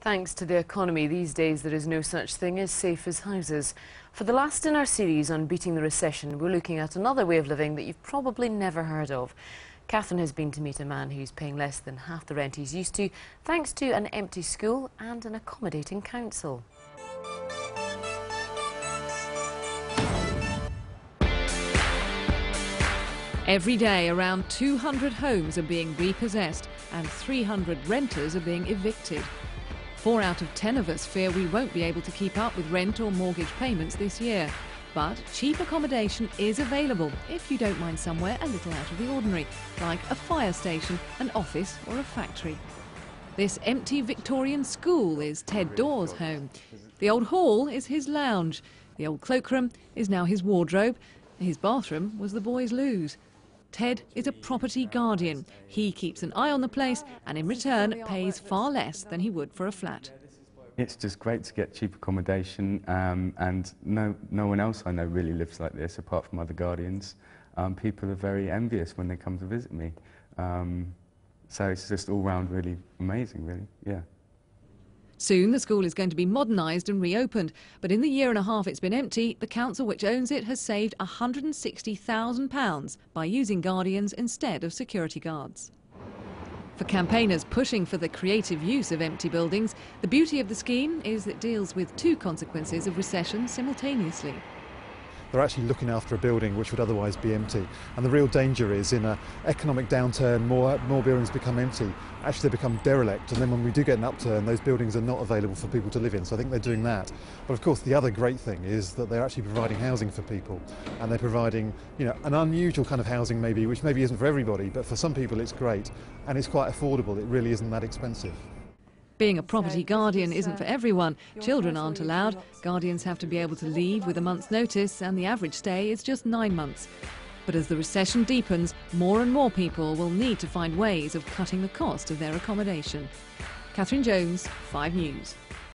Thanks to the economy these days, there is no such thing as safe as houses. For the last in our series on beating the recession, we're looking at another way of living that you've probably never heard of. Catherine has been to meet a man who's paying less than half the rent he's used to, thanks to an empty school and an accommodating council. Every day, around 200 homes are being repossessed and 300 renters are being evicted. 4 out of 10 of us fear we won't be able to keep up with rent or mortgage payments this year. But cheap accommodation is available if you don't mind somewhere a little out of the ordinary, like a fire station, an office or a factory. This empty Victorian school is Ted Dawes' home. The old hall is his lounge. The old cloakroom is now his wardrobe. His bathroom was the boys' loos. Ted is a property guardian. He keeps an eye on the place and in return pays far less than he would for a flat. It's just great to get cheap accommodation, and no one else I know really lives like this apart from other guardians. People are very envious when they come to visit me. So it's just all round really amazing, really, yeah. Soon the school is going to be modernised and reopened, but in the year and a half it's been empty, the council which owns it has saved £160,000 by using guardians instead of security guards. For campaigners pushing for the creative use of empty buildings, the beauty of the scheme is it deals with 2 consequences of recession simultaneously. They're actually looking after a building which would otherwise be empty. And the real danger is in an economic downturn, more buildings become empty. Actually, they become derelict, and then when we do get an upturn, those buildings are not available for people to live in. So I think they're doing that. But of course, the other great thing is that they're actually providing housing for people. And they're providing, an unusual kind of housing maybe, which maybe isn't for everybody, but for some people it's great. And it's quite affordable. It really isn't that expensive. Being a property guardian isn't for everyone. Children aren't allowed. Guardians have to be able to leave with a month's notice, and the average stay is just 9 months. But as the recession deepens, more and more people will need to find ways of cutting the cost of their accommodation. Catherine Jones, 5 News.